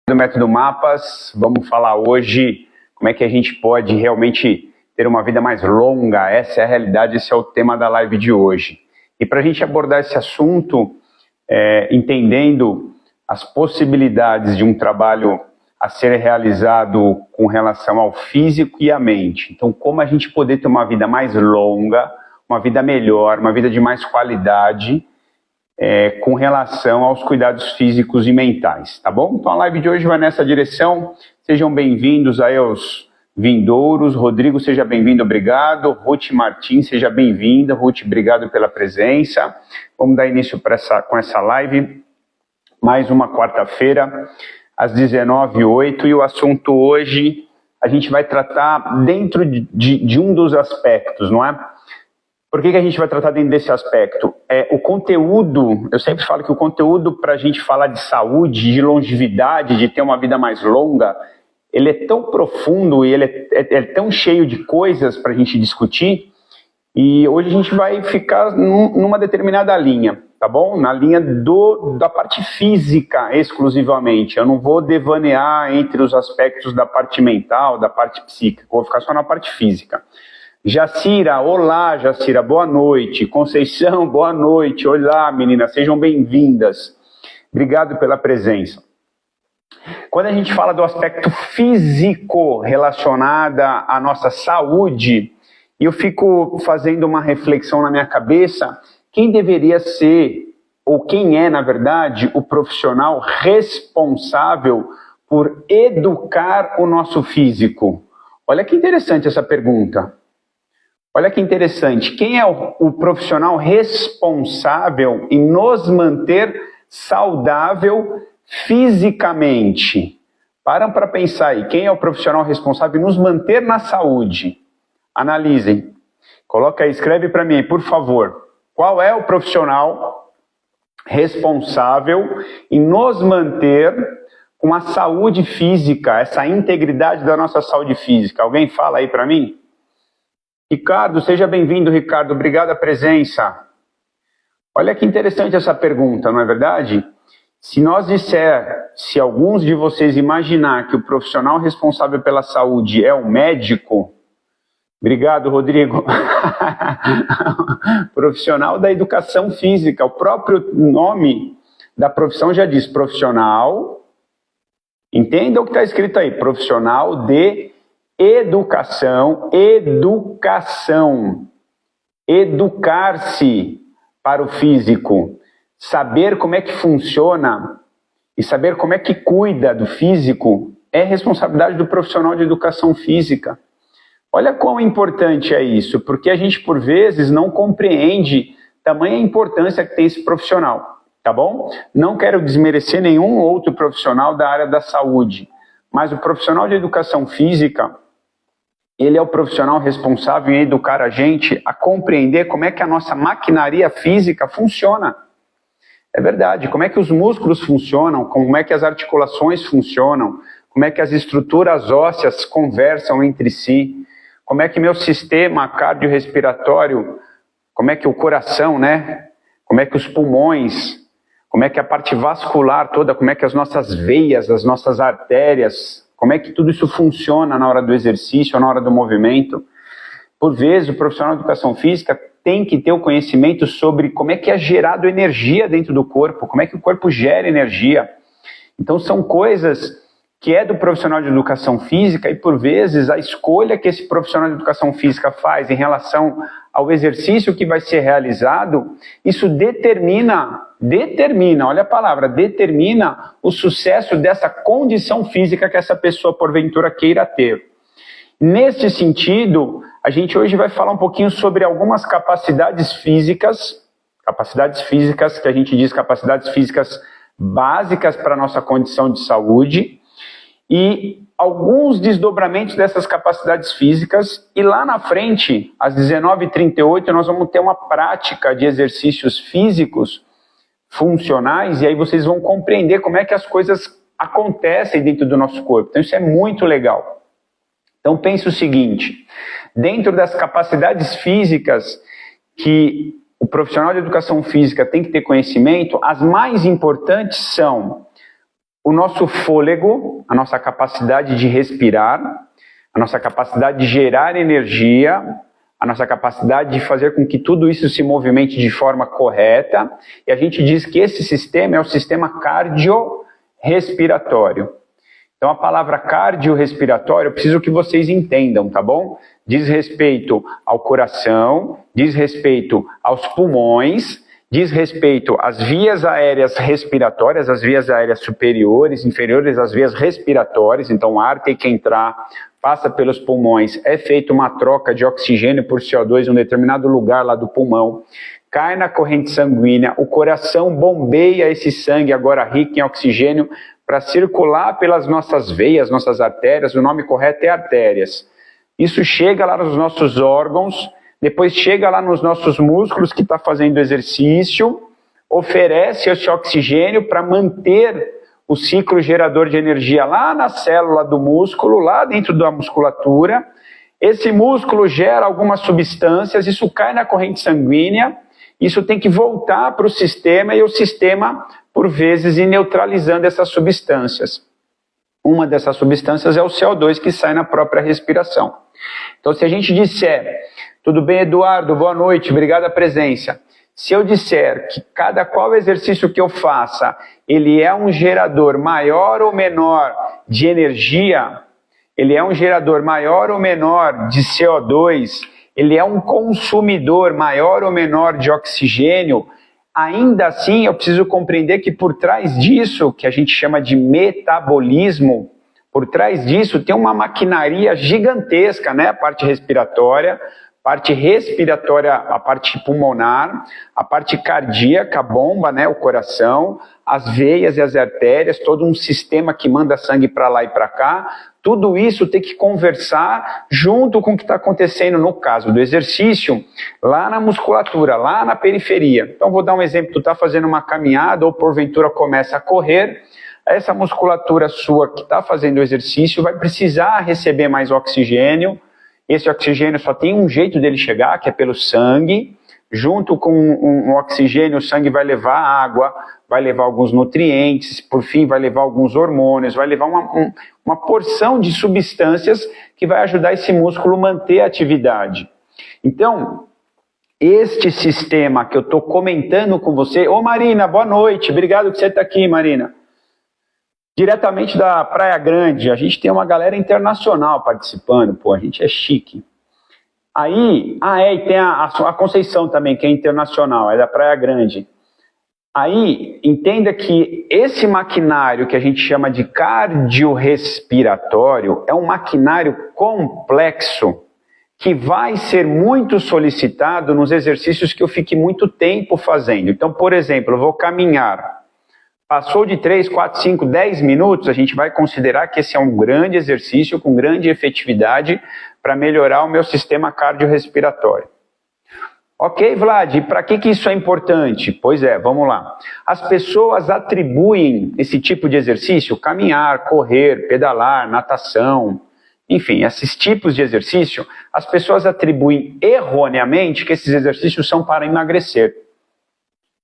do Método Mapas. Vamos falar hoje como é que a gente pode realmente ter uma vida mais longa. Essa é a realidade, esse é o tema da live de hoje. E para a gente abordar esse assunto, entendendo as possibilidades de um trabalho a ser realizado com relação ao físico e à mente. Então, como a gente poder ter uma vida mais longa, uma vida melhor, uma vida de mais qualidade, com relação aos cuidados físicos e mentais, tá bom? Então a live de hoje vai nessa direção. Sejam bem-vindos aí aos vindouros. Rodrigo, seja bem-vindo, obrigado. Ruth Martins, seja bem-vinda. Ruth, obrigado pela presença. Vamos dar início com essa live. Mais uma quarta-feira, às 19h08, e o assunto hoje a gente vai tratar dentro de um dos aspectos, não é? Por que a gente vai tratar dentro desse aspecto? O conteúdo, eu sempre falo que o conteúdo para a gente falar de saúde, de longevidade, de ter uma vida mais longa, ele é tão profundo e ele é tão cheio de coisas para a gente discutir, e hoje a gente vai ficar numa determinada linha, tá bom? Na linha da parte física exclusivamente. Eu não vou devanear entre os aspectos da parte mental, da parte psíquica, vou ficar só na parte física. Jacira, olá Jacira, boa noite. Conceição, boa noite. Olá meninas, sejam bem-vindas. Obrigado pela presença. Quando a gente fala do aspecto físico relacionado à nossa saúde, eu fico fazendo uma reflexão na minha cabeça, quem deveria ser, ou quem é na verdade, o profissional responsável por educar o nosso físico? Olha que interessante essa pergunta. Olha que interessante, quem é o profissional responsável em nos manter saudável fisicamente? Param para pensar aí, quem é o profissional responsável em nos manter na saúde? Analisem, coloca aí, escreve para mim, por favor. Qual é o profissional responsável em nos manter com a saúde física, essa integridade da nossa saúde física? Alguém fala aí para mim? Ricardo, seja bem-vindo, Ricardo. Obrigado a presença. Olha que interessante essa pergunta, não é verdade? Se alguns de vocês imaginar que o profissional responsável pela saúde é o médico, obrigado, Rodrigo. Profissional da educação física, o próprio nome da profissão já diz profissional. Entenda o que está escrito aí, profissional de educação, educar-se para o físico, saber como é que funciona e saber como é que cuida do físico é responsabilidade do profissional de educação física. Olha quão importante é isso, porque a gente por vezes não compreende tamanha importância que tem esse profissional, tá bom? Não quero desmerecer nenhum outro profissional da área da saúde, mas o profissional de educação física, ele é o profissional responsável em educar a gente a compreender como é que a nossa maquinaria física funciona. É verdade, como é que os músculos funcionam, como é que as articulações funcionam, como é que as estruturas ósseas conversam entre si, como é que meu sistema cardiorrespiratório, como é que o coração, né? Como é que os pulmões, como é que a parte vascular toda, como é que as nossas veias, as nossas artérias, como é que tudo isso funciona na hora do exercício, na hora do movimento. Por vezes, o profissional de educação física tem que ter o conhecimento sobre como é que é gerado energia dentro do corpo, como é que o corpo gera energia. Então, são coisas que é do profissional de educação física e, por vezes, a escolha que esse profissional de educação física faz em relação ao exercício que vai ser realizado, isso determina, olha a palavra, determina o sucesso dessa condição física que essa pessoa, porventura, queira ter. Neste sentido, a gente hoje vai falar um pouquinho sobre algumas capacidades físicas que a gente diz capacidades físicas básicas para a nossa condição de saúde, e alguns desdobramentos dessas capacidades físicas, e lá na frente, às 19h38, nós vamos ter uma prática de exercícios físicos funcionais, e aí vocês vão compreender como é que as coisas acontecem dentro do nosso corpo. Então isso é muito legal. Então pense o seguinte, dentro das capacidades físicas que o profissional de educação física tem que ter conhecimento, as mais importantes são o nosso fôlego, a nossa capacidade de respirar, a nossa capacidade de gerar energia, a nossa capacidade de fazer com que tudo isso se movimente de forma correta, e a gente diz que esse sistema é o sistema cardiorrespiratório. Então a palavra cardiorrespiratório eu preciso que vocês entendam, tá bom? Diz respeito ao coração, diz respeito aos pulmões, diz respeito às vias aéreas respiratórias, as vias aéreas superiores, inferiores, as vias respiratórias, então o ar tem que entrar, passa pelos pulmões, é feita uma troca de oxigênio por CO2 em um determinado lugar lá do pulmão, cai na corrente sanguínea, o coração bombeia esse sangue agora rico em oxigênio para circular pelas nossas veias, nossas artérias, o nome correto é artérias. Isso chega lá nos nossos órgãos, depois chega lá nos nossos músculos que está fazendo exercício, oferece esse oxigênio para manter o ciclo gerador de energia lá na célula do músculo, lá dentro da musculatura. Esse músculo gera algumas substâncias, isso cai na corrente sanguínea, isso tem que voltar para o sistema e o sistema, por vezes, ir neutralizando essas substâncias. Uma dessas substâncias é o CO2 que sai na própria respiração. Então, se a gente disser, tudo bem, Eduardo, boa noite, obrigado a presença. Se eu disser que qual exercício que eu faça, ele é um gerador maior ou menor de energia, ele é um gerador maior ou menor de CO2, ele é um consumidor maior ou menor de oxigênio, ainda assim eu preciso compreender que por trás disso, que a gente chama de metabolismo, por trás disso tem uma maquinaria gigantesca, né? A parte respiratória, a parte pulmonar, a parte cardíaca, a bomba, né, o coração, as veias e as artérias, todo um sistema que manda sangue para lá e para cá, tudo isso tem que conversar junto com o que está acontecendo no caso do exercício, lá na musculatura, lá na periferia. Então vou dar um exemplo, tu está fazendo uma caminhada ou porventura começa a correr, essa musculatura sua que está fazendo o exercício vai precisar receber mais oxigênio. Esse oxigênio só tem um jeito dele chegar, que é pelo sangue. Junto com o oxigênio, o sangue vai levar água, vai levar alguns nutrientes, por fim vai levar alguns hormônios, vai levar uma porção de substâncias que vai ajudar esse músculo a manter a atividade. Então, este sistema que eu estou comentando com você... Ô Marina, boa noite, obrigado que você está aqui, Marina. Diretamente da Praia Grande, a gente tem uma galera internacional participando, pô, a gente é chique. Aí, e tem a Conceição também, que é internacional, é da Praia Grande. Aí, entenda que esse maquinário que a gente chama de cardiorrespiratório é um maquinário complexo que vai ser muito solicitado nos exercícios que eu fique muito tempo fazendo. Então, por exemplo, eu vou caminhar. Passou de 3, 4, 5, 10 minutos, a gente vai considerar que esse é um grande exercício com grande efetividade para melhorar o meu sistema cardiorrespiratório. Ok, Vlad, e para que isso é importante? Pois é, vamos lá. As pessoas atribuem esse tipo de exercício, caminhar, correr, pedalar, natação, enfim, esses tipos de exercício, as pessoas atribuem erroneamente que esses exercícios são para emagrecer.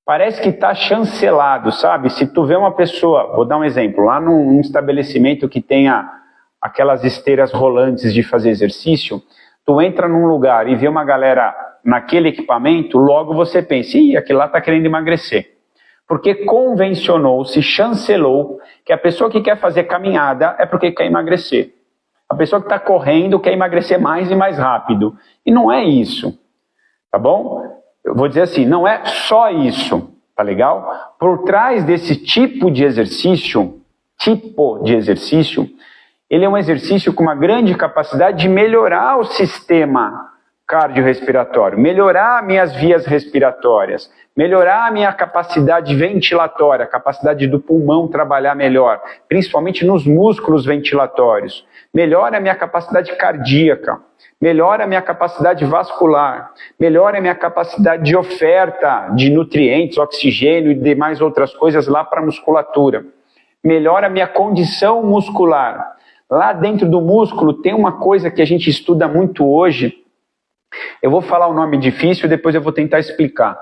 Parece que está chancelado, sabe? Se tu vê uma pessoa, vou dar um exemplo, lá num estabelecimento que tenha aquelas esteiras rolantes de fazer exercício, tu entra num lugar e vê uma galera naquele equipamento, logo você pensa, aquele lá está querendo emagrecer. Porque convencionou-se, chancelou, que a pessoa que quer fazer caminhada é porque quer emagrecer. A pessoa que está correndo quer emagrecer mais e mais rápido. E não é isso, tá bom? Eu vou dizer assim, não é só isso, tá legal? Por trás desse tipo de exercício, ele é um exercício com uma grande capacidade de melhorar o sistema cardiorrespiratório, melhorar minhas vias respiratórias, melhorar a minha capacidade ventilatória, a capacidade do pulmão trabalhar melhor, principalmente nos músculos ventilatórios, melhora a minha capacidade cardíaca, melhora a minha capacidade vascular, melhora a minha capacidade de oferta de nutrientes, oxigênio e demais outras coisas lá para a musculatura, melhora a minha condição muscular. Lá dentro do músculo tem uma coisa que a gente estuda muito hoje, eu vou falar o nome difícil, depois eu vou tentar explicar.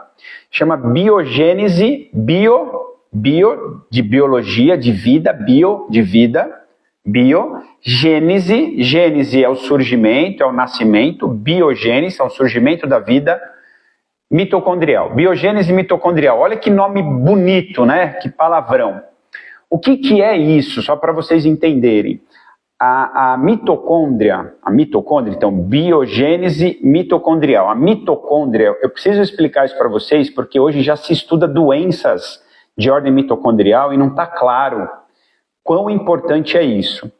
Chama biogênese, bio bio de biologia, de vida, bio de vida, biogênese, gênese é o surgimento, é o nascimento, biogênese é o surgimento da vida, mitocondrial, biogênese mitocondrial. Olha que nome bonito, né? Que palavrão. O que é isso? Só para vocês entenderem. A mitocôndria, então, biogênese mitocondrial. A mitocôndria, eu preciso explicar isso para vocês, porque hoje já se estuda doenças de ordem mitocondrial e não está claro quão importante é isso.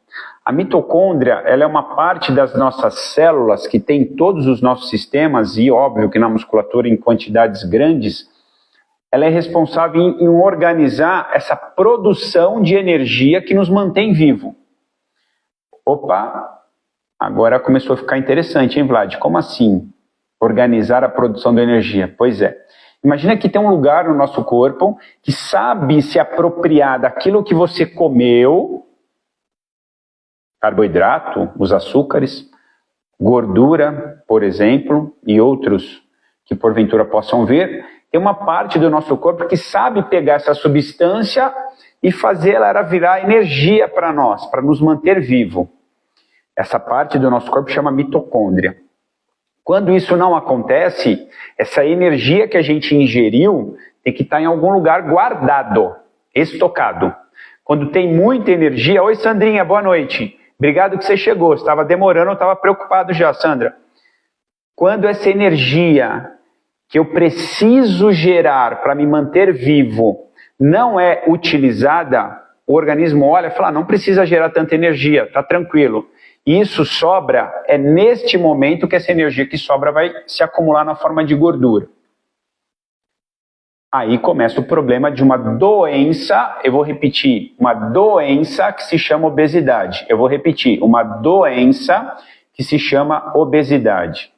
A mitocôndria, ela é uma parte das nossas células que tem em todos os nossos sistemas, e óbvio que na musculatura em quantidades grandes, ela é responsável em organizar essa produção de energia que nos mantém vivo. Opa, agora começou a ficar interessante, hein, Vlad? Como assim? Organizar a produção de energia? Pois é. Imagina que tem um lugar no nosso corpo que sabe se apropriar daquilo que você comeu, carboidrato, os açúcares, gordura, por exemplo, e outros que porventura possam vir. Tem uma parte do nosso corpo que sabe pegar essa substância e fazer ela virar energia para nós, para nos manter vivo. Essa parte do nosso corpo chama mitocôndria. Quando isso não acontece, essa energia que a gente ingeriu tem que estar em algum lugar guardado, estocado. Quando tem muita energia... Oi, Sandrinha, boa noite. Obrigado que você chegou. Estava demorando, eu estava preocupado já, Sandra. Quando essa energia que eu preciso gerar para me manter vivo não é utilizada, o organismo olha e fala, não precisa gerar tanta energia, está tranquilo. E isso sobra, é neste momento que essa energia que sobra vai se acumular na forma de gordura. Aí começa o problema de uma doença, eu vou repetir, uma doença que se chama obesidade. Eu vou repetir, uma doença que se chama obesidade.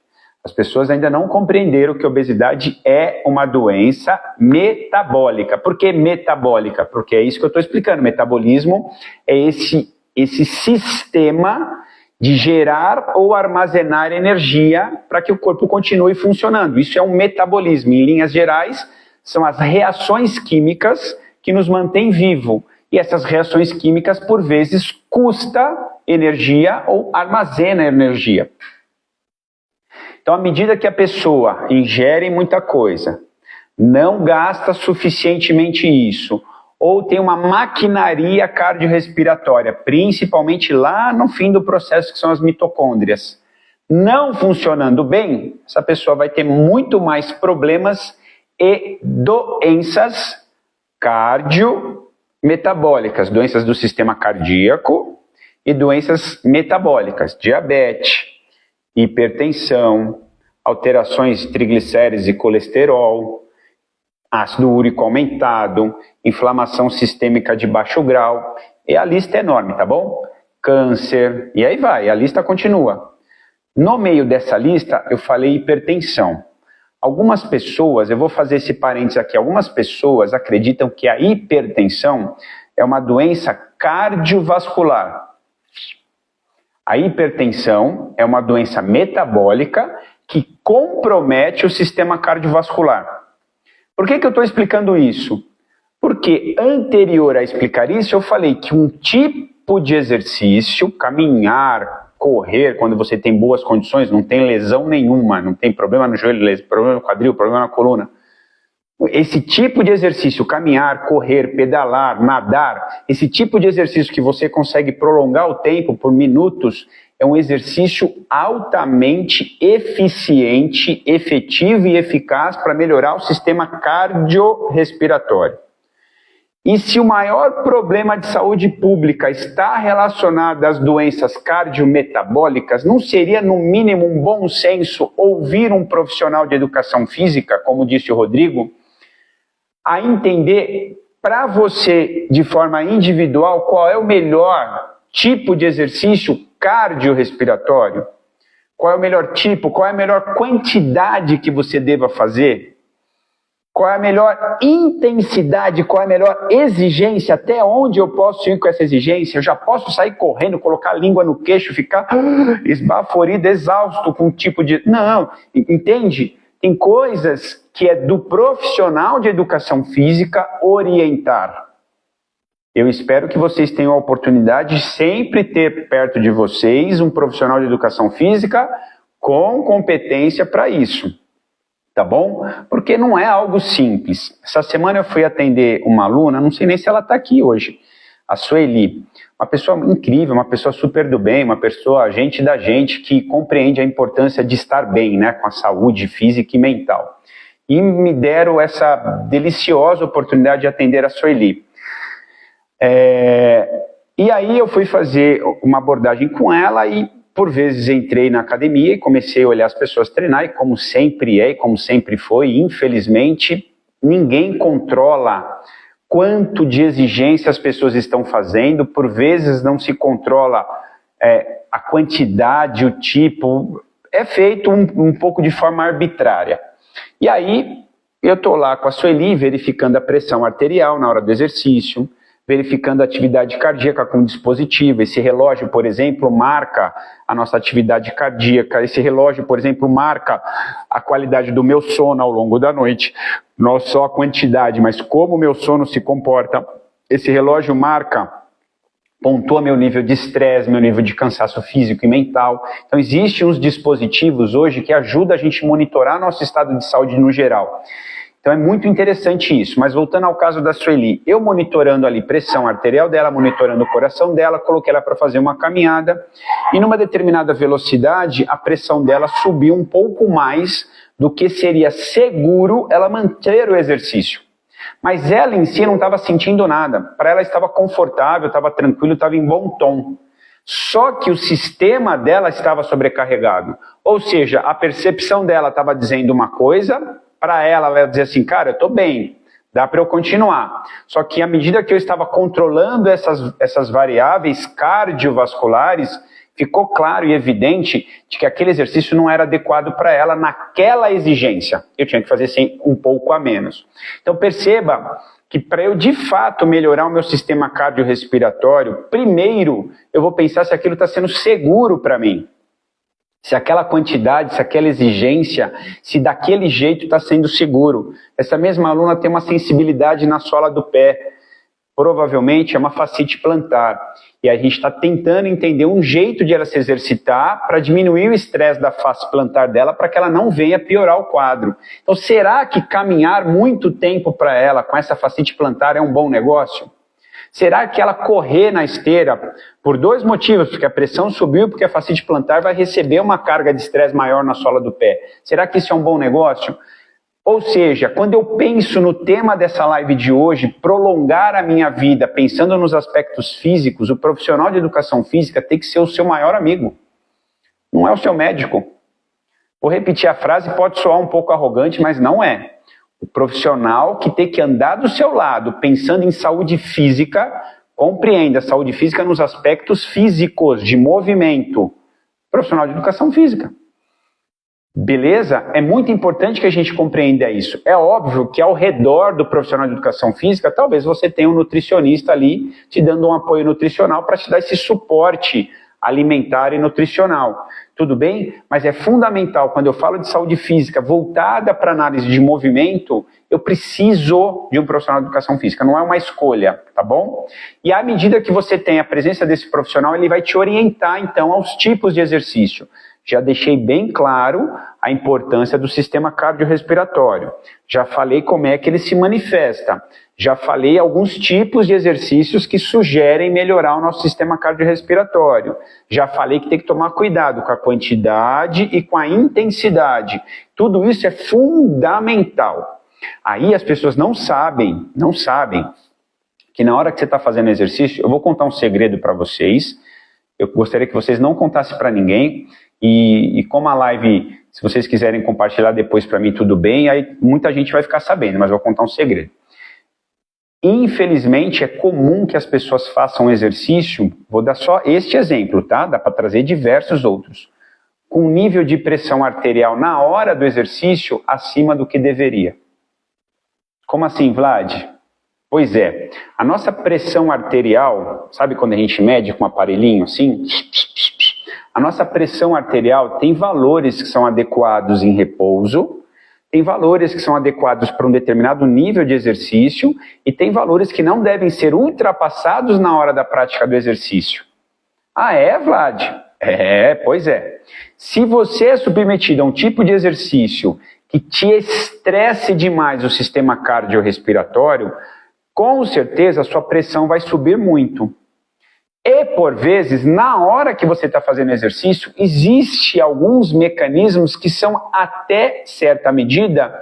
As pessoas ainda não compreenderam que a obesidade é uma doença metabólica. Por que metabólica? Porque é isso que eu estou explicando. Metabolismo é esse sistema de gerar ou armazenar energia para que o corpo continue funcionando. Isso é um metabolismo. Em linhas gerais, são as reações químicas que nos mantêm vivo. E essas reações químicas, por vezes, custam energia ou armazena energia. Então, à medida que a pessoa ingere muita coisa, não gasta suficientemente isso, ou tem uma maquinaria cardiorrespiratória, principalmente lá no fim do processo, que são as mitocôndrias, não funcionando bem, essa pessoa vai ter muito mais problemas e doenças cardiometabólicas, doenças do sistema cardíaco e doenças metabólicas, diabetes, hipertensão, alterações de triglicérides e colesterol, ácido úrico aumentado, inflamação sistêmica de baixo grau, e a lista é enorme, tá bom? Câncer, e aí vai, a lista continua. No meio dessa lista, eu falei hipertensão. Algumas pessoas, eu vou fazer esse parênteses aqui, algumas pessoas acreditam que a hipertensão é uma doença cardiovascular. A hipertensão é uma doença metabólica que compromete o sistema cardiovascular. Por que eu estou explicando isso? Porque anterior a explicar isso, eu falei que um tipo de exercício, caminhar, correr, quando você tem boas condições, não tem lesão nenhuma, não tem problema no joelho, problema no quadril, problema na coluna. Esse tipo de exercício, caminhar, correr, pedalar, nadar, esse tipo de exercício que você consegue prolongar o tempo por minutos, é um exercício altamente eficiente, efetivo e eficaz para melhorar o sistema cardiorrespiratório. E se o maior problema de saúde pública está relacionado às doenças cardiometabólicas, não seria, no mínimo, um bom senso ouvir um profissional de educação física, como disse o Rodrigo, a entender para você, de forma individual, qual é o melhor tipo de exercício cardiorrespiratório? Qual é o melhor tipo, qual é a melhor quantidade que você deva fazer? Qual é a melhor intensidade, qual é a melhor exigência, até onde eu posso ir com essa exigência? Eu já posso sair correndo, colocar a língua no queixo, ficar esbaforido, exausto com um tipo de... Não, entende? Tem coisas que é do profissional de educação física orientar. Eu espero que vocês tenham a oportunidade de sempre ter perto de vocês um profissional de educação física com competência para isso, tá bom? Porque não é algo simples. Essa semana eu fui atender uma aluna, não sei nem se ela está aqui hoje, a Sueli, uma pessoa incrível, uma pessoa super do bem, uma pessoa gente da gente que compreende a importância de estar bem, né, com a saúde física e mental. E me deram essa deliciosa oportunidade de atender a Sueli. E aí eu fui fazer uma abordagem com ela e por vezes entrei na academia e comecei a olhar as pessoas treinar e como sempre é e como sempre foi, infelizmente, ninguém controla quanto de exigência as pessoas estão fazendo, por vezes não se controla a quantidade, o tipo, é feito um pouco de forma arbitrária. E aí eu estou lá com a Sueli verificando a pressão arterial na hora do exercício, verificando a atividade cardíaca com o dispositivo. Esse relógio, por exemplo, marca a nossa atividade cardíaca. Esse relógio, por exemplo, marca a qualidade do meu sono ao longo da noite. Não só a quantidade, mas como o meu sono se comporta. Esse relógio pontua meu nível de estresse, meu nível de cansaço físico e mental. Então, existem uns dispositivos hoje que ajudam a gente a monitorar nosso estado de saúde no geral. Então é muito interessante isso, mas voltando ao caso da Sueli, eu monitorando ali pressão arterial dela, monitorando o coração dela, coloquei ela para fazer uma caminhada e numa determinada velocidade a pressão dela subiu um pouco mais do que seria seguro ela manter o exercício. Mas ela em si não estava sentindo nada, para ela estava confortável, estava tranquilo, estava em bom tom. Só que o sistema dela estava sobrecarregado, ou seja, a percepção dela estava dizendo uma coisa. Para ela ia dizer assim, cara, eu estou bem, dá para eu continuar. Só que à medida que eu estava controlando essas variáveis cardiovasculares, ficou claro e evidente de que aquele exercício não era adequado para ela naquela exigência. Eu tinha que fazer um pouco a menos. Então perceba que para eu de fato melhorar o meu sistema cardiorrespiratório, primeiro eu vou pensar se aquilo está sendo seguro para mim. Se aquela quantidade, se aquela exigência, se daquele jeito está sendo seguro. Essa mesma aluna tem uma sensibilidade na sola do pé, provavelmente é uma fascite plantar. E a gente está tentando entender um jeito de ela se exercitar para diminuir o estresse da face plantar dela para que ela não venha piorar o quadro. Então será que caminhar muito tempo para ela com essa fascite plantar é um bom negócio? Será que ela correr na esteira, por dois motivos, porque a pressão subiu e porque a fascite plantar vai receber uma carga de estresse maior na sola do pé. Será que isso é um bom negócio? Ou seja, quando eu penso no tema dessa live de hoje, prolongar a minha vida pensando nos aspectos físicos, o profissional de educação física tem que ser o seu maior amigo, não é o seu médico. Vou repetir a frase, pode soar um pouco arrogante, mas não é. O profissional que tem que andar do seu lado, pensando em saúde física, compreenda a saúde física nos aspectos físicos, de movimento. Profissional de educação física. Beleza? É muito importante que a gente compreenda isso. É óbvio que ao redor do profissional de educação física, talvez você tenha um nutricionista ali te dando um apoio nutricional para te dar esse suporte alimentar e nutricional. Tudo bem? Mas é fundamental, quando eu falo de saúde física voltada para análise de movimento, eu preciso de um profissional de educação física, não é uma escolha, tá bom? E à medida que você tem a presença desse profissional, ele vai te orientar então aos tipos de exercício. Já deixei bem claro a importância do sistema cardiorrespiratório. Já falei como é que ele se manifesta. Já falei alguns tipos de exercícios que sugerem melhorar o nosso sistema cardiorrespiratório. Já falei que tem que tomar cuidado com a quantidade e com a intensidade. Tudo isso é fundamental. Aí as pessoas não sabem que na hora que você está fazendo exercício, eu vou contar um segredo para vocês. Eu gostaria que vocês não contassem para ninguém. E como a live, se vocês quiserem compartilhar depois para mim, tudo bem, aí muita gente vai ficar sabendo, mas eu vou contar um segredo. Infelizmente, é comum que as pessoas façam exercício, vou dar só este exemplo, tá? Dá para trazer diversos outros, com nível de pressão arterial na hora do exercício acima do que deveria. Como assim, Vlad? Pois é, a nossa pressão arterial, sabe quando a gente mede com um aparelhinho assim? A nossa pressão arterial tem valores que são adequados em repouso, Tem valores que são adequados para um determinado nível de exercício e tem valores que não devem ser ultrapassados na hora da prática do exercício. Ah, é, Vlad? Pois é. Se você é submetido a um tipo de exercício que te estresse demais o sistema cardiorrespiratório, com certeza a sua pressão vai subir muito. E, por vezes, na hora que você está fazendo exercício, existe alguns mecanismos que são, até certa medida,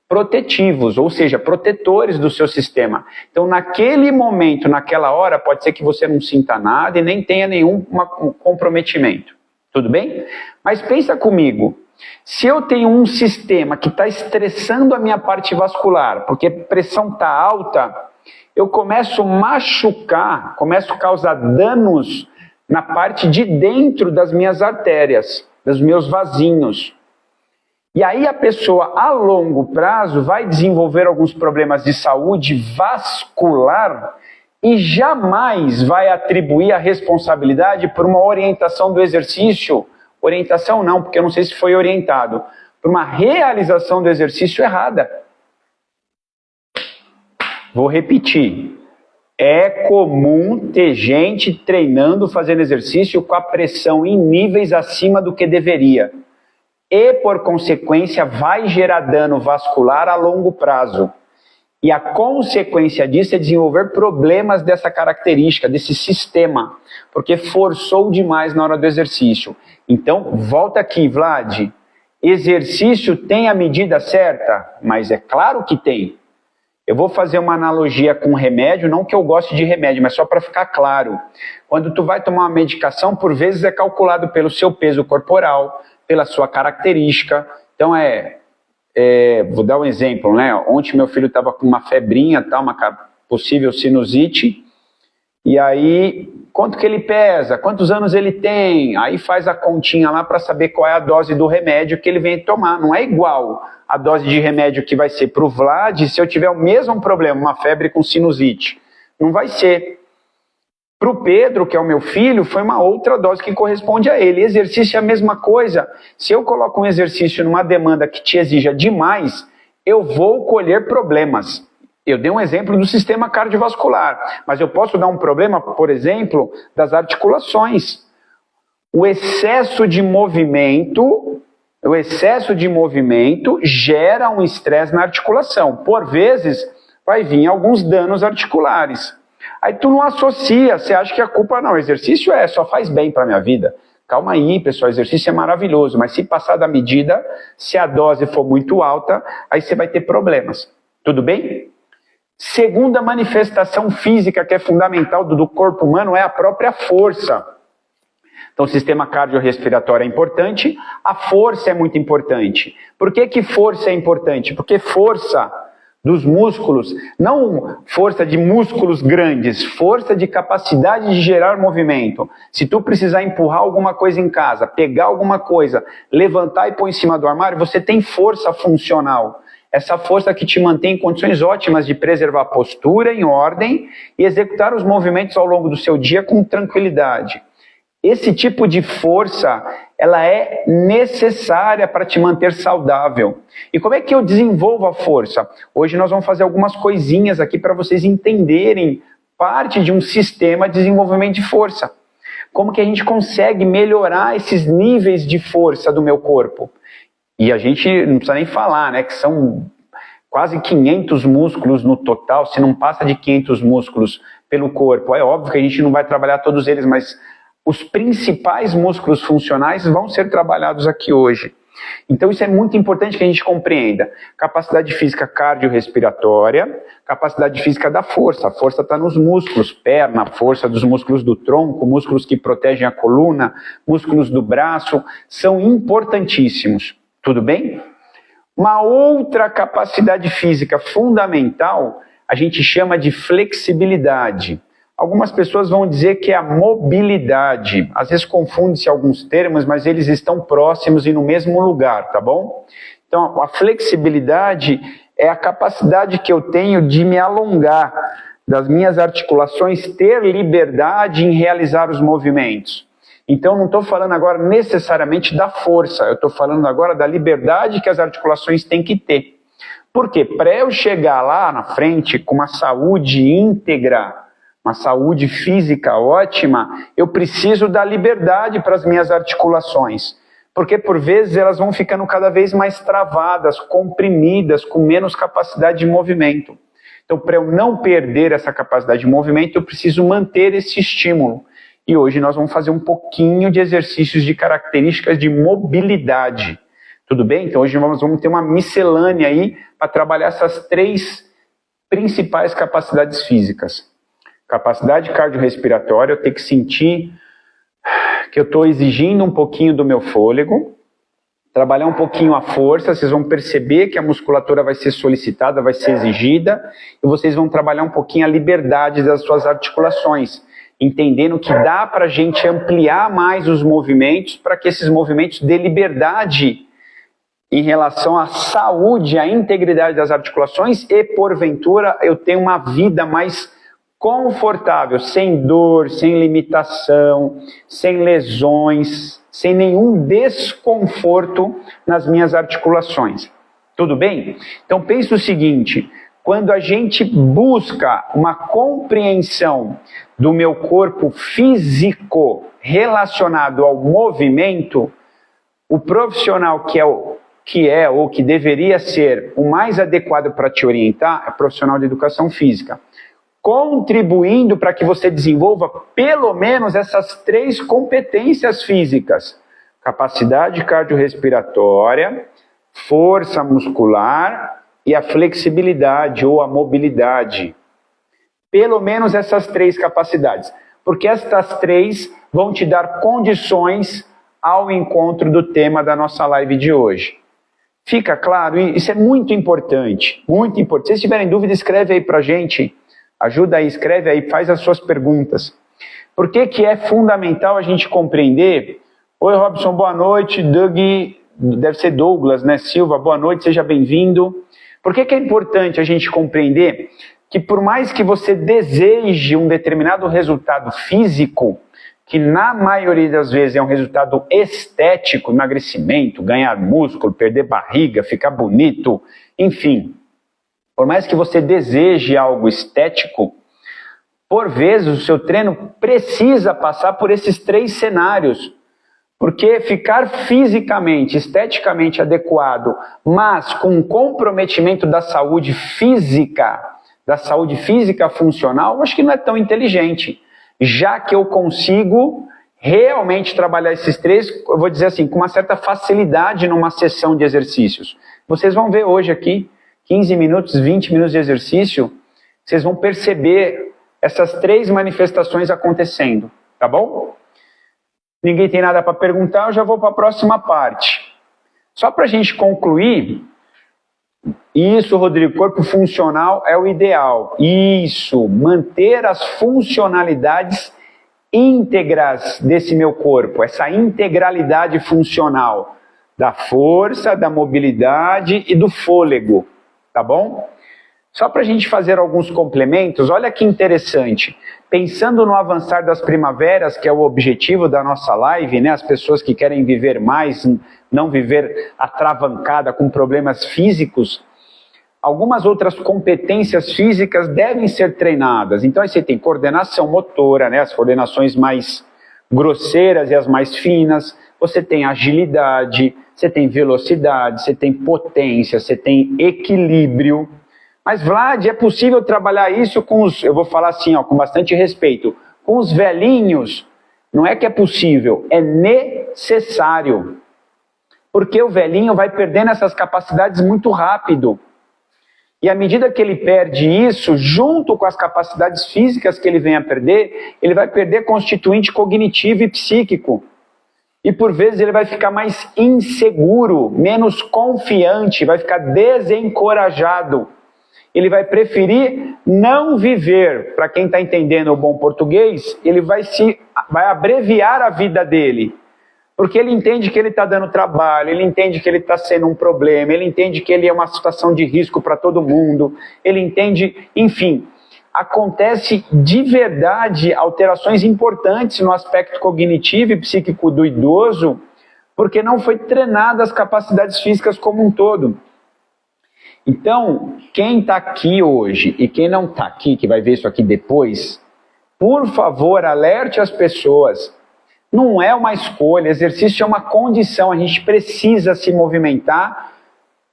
protetivos, ou seja, protetores do seu sistema. Então, naquele momento, naquela hora, pode ser que você não sinta nada e nem tenha nenhum comprometimento. Tudo bem? Mas pensa comigo, se eu tenho um sistema que está estressando a minha parte vascular, porque a pressão está alta, eu começo a machucar, começo a causar danos na parte de dentro das minhas artérias, dos meus vasinhos. E aí a pessoa, a longo prazo, vai desenvolver alguns problemas de saúde vascular e jamais vai atribuir a responsabilidade por uma orientação do exercício. Orientação não, porque eu não sei se foi orientado. Por uma realização do exercício errada. Vou repetir. É comum ter gente treinando, fazendo exercício com a pressão em níveis acima do que deveria. E, por consequência, vai gerar dano vascular a longo prazo. E a consequência disso é desenvolver problemas dessa característica, desse sistema, porque forçou demais na hora do exercício. Então, volta aqui, Vlad. Exercício tem a medida certa? Mas é claro que tem. Eu vou fazer uma analogia com remédio, não que eu goste de remédio, mas só para ficar claro. Quando tu vai tomar uma medicação, por vezes é calculado pelo seu peso corporal, pela sua característica. Então vou dar um exemplo, né? Ontem meu filho estava com uma febrinha, tá, uma possível sinusite, e aí, quanto que ele pesa? Quantos anos ele tem? Aí faz a continha lá para saber qual é a dose do remédio que ele vem tomar. Não é igual a dose de remédio que vai ser para o Vlad se eu tiver o mesmo problema, uma febre com sinusite. Não vai ser. Para o Pedro, que é o meu filho, foi uma outra dose que corresponde a ele. Exercício é a mesma coisa. Se eu coloco um exercício numa demanda que te exija demais, eu vou colher problemas. Eu dei um exemplo do sistema cardiovascular, mas eu posso dar um problema, por exemplo, das articulações. O excesso de movimento gera um estresse na articulação. Por vezes, vai vir alguns danos articulares. Aí tu não associa, você acha que a culpa não, exercício só faz bem para a minha vida. Calma aí, pessoal, exercício é maravilhoso, mas se passar da medida, se a dose for muito alta, aí você vai ter problemas. Tudo bem? Segunda manifestação física que é fundamental do corpo humano é a própria força. Então o sistema cardiorrespiratório é importante, a força é muito importante. Por que força é importante? Porque força dos músculos, não força de músculos grandes, força de capacidade de gerar movimento. Se tu precisar empurrar alguma coisa em casa, pegar alguma coisa, levantar e pôr em cima do armário, você tem força funcional. Essa força que te mantém em condições ótimas de preservar a postura em ordem e executar os movimentos ao longo do seu dia com tranquilidade. Esse tipo de força, ela é necessária para te manter saudável. E como é que eu desenvolvo a força? Hoje nós vamos fazer algumas coisinhas aqui para vocês entenderem parte de um sistema de desenvolvimento de força. Como que a gente consegue melhorar esses níveis de força do meu corpo? E a gente não precisa nem falar, né, que são quase 500 músculos no total, se não passa de 500 músculos pelo corpo. É óbvio que a gente não vai trabalhar todos eles, mas os principais músculos funcionais vão ser trabalhados aqui hoje. Então isso é muito importante que a gente compreenda. Capacidade física cardiorrespiratória, capacidade física da força. A força está nos músculos, perna, força dos músculos do tronco, músculos que protegem a coluna, músculos do braço, são importantíssimos. Tudo bem? Uma outra capacidade física fundamental, a gente chama de flexibilidade. Algumas pessoas vão dizer que é a mobilidade. Às vezes confundem-se alguns termos, mas eles estão próximos e no mesmo lugar, tá bom? Então, a flexibilidade é a capacidade que eu tenho de me alongar, das minhas articulações, ter liberdade em realizar os movimentos. Então não estou falando agora necessariamente da força, eu estou falando agora da liberdade que as articulações têm que ter. Por quê? Para eu chegar lá na frente com uma saúde íntegra, uma saúde física ótima, eu preciso da liberdade para as minhas articulações. Porque por vezes elas vão ficando cada vez mais travadas, comprimidas, com menos capacidade de movimento. Então, para eu não perder essa capacidade de movimento, eu preciso manter esse estímulo. E hoje nós vamos fazer um pouquinho de exercícios de características de mobilidade. Tudo bem? Então hoje nós vamos ter uma miscelânea aí para trabalhar essas 3 principais capacidades físicas. Capacidade cardiorrespiratória, eu tenho que sentir que eu estou exigindo um pouquinho do meu fôlego, trabalhar um pouquinho a força, vocês vão perceber que a musculatura vai ser solicitada, vai ser exigida, e vocês vão trabalhar um pouquinho a liberdade das suas articulações, entendendo que dá para a gente ampliar mais os movimentos, para que esses movimentos dê liberdade em relação à saúde, à integridade das articulações, e porventura eu tenho uma vida mais confortável, sem dor, sem limitação, sem lesões, sem nenhum desconforto nas minhas articulações. Tudo bem? Então pense o seguinte, quando a gente busca uma compreensão do meu corpo físico relacionado ao movimento, o profissional que é ou que deveria ser o mais adequado para te orientar é o profissional de educação física, contribuindo para que você desenvolva pelo menos essas 3 competências físicas: capacidade cardiorrespiratória, força muscular e a flexibilidade ou a mobilidade. Pelo menos essas 3 capacidades, porque estas 3 vão te dar condições ao encontro do tema da nossa live de hoje. Fica claro? Isso é muito importante, muito importante. Se vocês tiverem dúvida, escreve aí pra gente, ajuda aí, escreve aí, faz as suas perguntas. Por que é fundamental a gente compreender? Oi Robson, boa noite, Doug, deve ser Douglas, né, Silva, boa noite, seja bem-vindo. Por que é importante a gente compreender que por mais que você deseje um determinado resultado físico, que na maioria das vezes é um resultado estético, emagrecimento, ganhar músculo, perder barriga, ficar bonito, enfim. Por mais que você deseje algo estético, por vezes o seu treino precisa passar por esses 3 cenários. Porque ficar fisicamente, esteticamente adequado, mas com um comprometimento da saúde física funcional, eu acho que não é tão inteligente. Já que eu consigo realmente trabalhar esses 3, eu vou dizer assim, com uma certa facilidade numa sessão de exercícios. Vocês vão ver hoje aqui, 15 minutos, 20 minutos de exercício, vocês vão perceber essas 3 manifestações acontecendo, tá bom? Ninguém tem nada para perguntar, eu já vou para a próxima parte. Só para a gente concluir, isso, Rodrigo, corpo funcional é o ideal. Isso, manter as funcionalidades íntegras desse meu corpo, essa integralidade funcional da força, da mobilidade e do fôlego, tá bom? Só para a gente fazer alguns complementos, olha que interessante. Pensando no avançar das primaveras, que é o objetivo da nossa live, né? As pessoas que querem viver mais, não viver atravancada com problemas físicos, algumas outras competências físicas devem ser treinadas. Então aí você tem coordenação motora, né? As coordenações mais grosseiras e as mais finas, você tem agilidade, você tem velocidade, você tem potência, você tem equilíbrio. Mas Vlad, é possível trabalhar isso com os, eu vou falar assim, ó, com bastante respeito, com os velhinhos? Não é que é possível, é necessário. Porque o velhinho vai perdendo essas capacidades muito rápido. E à medida que ele perde isso, junto com as capacidades físicas que ele vem a perder, ele vai perder constituinte cognitivo e psíquico. E por vezes ele vai ficar mais inseguro, menos confiante, vai ficar desencorajado. Ele vai preferir não viver. Para quem está entendendo o bom português, ele vai abreviar a vida dele. Porque ele entende que ele está dando trabalho, ele entende que ele está sendo um problema, ele entende que ele é uma situação de risco para todo mundo, ele entende, enfim, acontece de verdade alterações importantes no aspecto cognitivo e psíquico do idoso, porque não foi treinada as capacidades físicas como um todo. Então, quem está aqui hoje e quem não está aqui, que vai ver isso aqui depois, por favor, alerte as pessoas. Não é uma escolha, exercício é uma condição, a gente precisa se movimentar,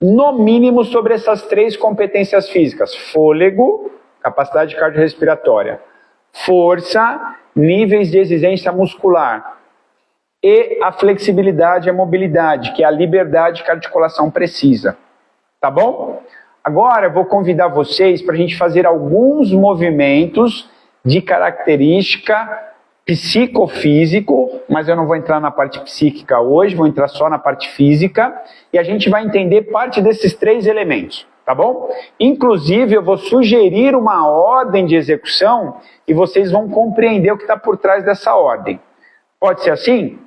no mínimo sobre essas 3 competências físicas: fôlego, capacidade cardiorrespiratória, força, níveis de exigência muscular, e a flexibilidade e a mobilidade, que é a liberdade que a articulação precisa. Tá bom? Agora eu vou convidar vocês para a gente fazer alguns movimentos de característica psicofísico, mas eu não vou entrar na parte psíquica hoje, vou entrar só na parte física, e a gente vai entender parte desses 3 elementos, tá bom? Inclusive eu vou sugerir uma ordem de execução e vocês vão compreender o que está por trás dessa ordem. Pode ser assim?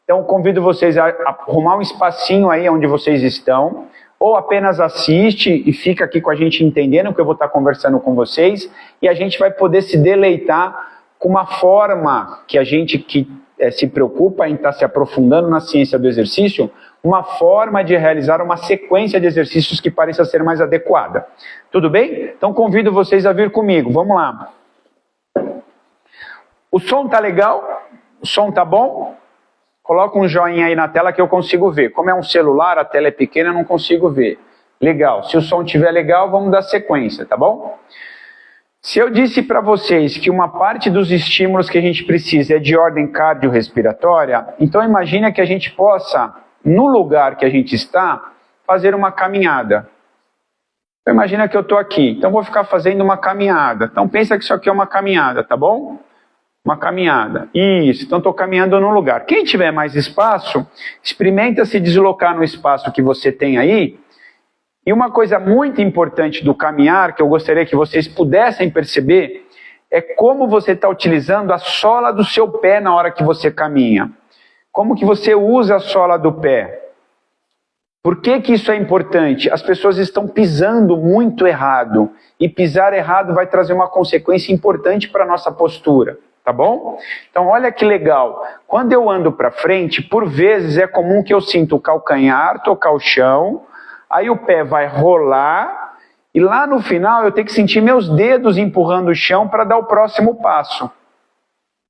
Então convido vocês a arrumar um espacinho aí onde vocês estão, ou apenas assiste e fica aqui com a gente entendendo o que eu vou estar conversando com vocês, e a gente vai poder se deleitar com uma forma que a gente que se preocupa em estar se aprofundando na ciência do exercício, uma forma de realizar uma sequência de exercícios que pareça ser mais adequada. Tudo bem? Então convido vocês a vir comigo, vamos lá. O som tá legal? O som tá bom? Coloca um joinha aí na tela que eu consigo ver. Como é um celular, a tela é pequena, eu não consigo ver. Legal. Se o som estiver legal, vamos dar sequência, tá bom? Se eu disse para vocês que uma parte dos estímulos que a gente precisa é de ordem cardiorrespiratória, então imagine que a gente possa, no lugar que a gente está, fazer uma caminhada. Então imagina que eu estou aqui, então vou ficar fazendo uma caminhada. Então pensa que isso aqui é uma caminhada, tá bom? Uma caminhada. Isso, então estou caminhando num lugar. Quem tiver mais espaço, experimenta se deslocar no espaço que você tem aí. E uma coisa muito importante do caminhar, que eu gostaria que vocês pudessem perceber, é como você está utilizando a sola do seu pé na hora que você caminha. Como que você usa a sola do pé. Por que que isso é importante? As pessoas estão pisando muito errado. E pisar errado vai trazer uma consequência importante para a nossa postura. Tá bom? Então olha que legal. Quando eu ando para frente, por vezes é comum que eu sinta o calcanhar tocar o chão, aí o pé vai rolar, e lá no final eu tenho que sentir meus dedos empurrando o chão para dar o próximo passo.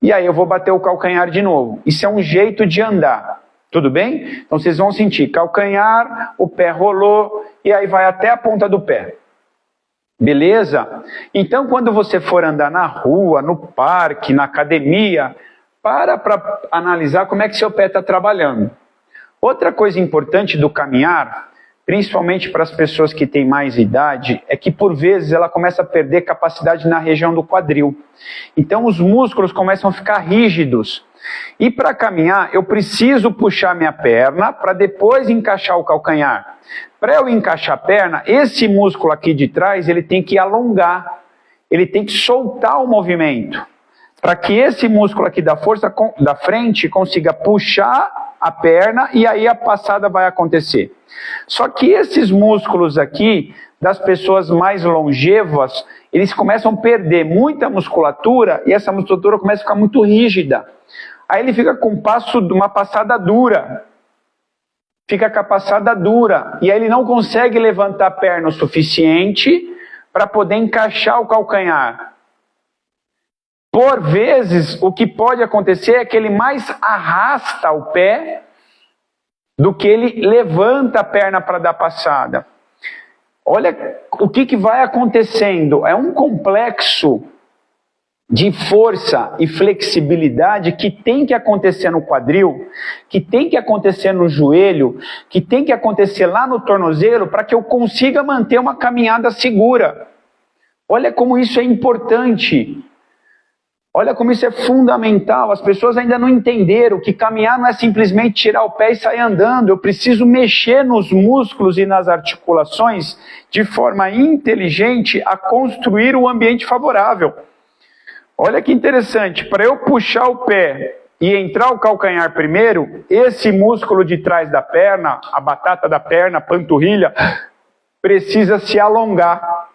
E aí eu vou bater o calcanhar de novo. Isso é um jeito de andar. Tudo bem? Então vocês vão sentir calcanhar, o pé rolou, e aí vai até a ponta do pé. Beleza? Então quando você for andar na rua, no parque, na academia, para analisar como é que seu pé está trabalhando. Outra coisa importante do caminhar, principalmente para as pessoas que têm mais idade, é que por vezes ela começa a perder capacidade na região do quadril. Então os músculos começam a ficar rígidos. E para caminhar, eu preciso puxar minha perna para depois encaixar o calcanhar. Para eu encaixar a perna, esse músculo aqui de trás, ele tem que alongar. Ele tem que soltar o movimento. Para que esse músculo aqui da força da frente consiga puxar a perna e aí a passada vai acontecer. Só que esses músculos aqui, das pessoas mais longevas, eles começam a perder muita musculatura e essa musculatura começa a ficar muito rígida. Aí ele fica com uma passada dura. Fica com a passada dura. E aí ele não consegue levantar a perna o suficiente para poder encaixar o calcanhar. Por vezes, o que pode acontecer é que ele mais arrasta o pé do que ele levanta a perna para dar passada. Olha o que vai acontecendo. É um complexo de força e flexibilidade que tem que acontecer no quadril, que tem que acontecer no joelho, que tem que acontecer lá no tornozelo para que eu consiga manter uma caminhada segura. Olha como isso é importante. Olha como isso é fundamental. As pessoas ainda não entenderam que caminhar não é simplesmente tirar o pé e sair andando. Eu preciso mexer nos músculos e nas articulações de forma inteligente a construir um ambiente favorável. Olha que interessante. Para eu puxar o pé e entrar o calcanhar primeiro, esse músculo de trás da perna, a batata da perna, a panturrilha, precisa se alongar.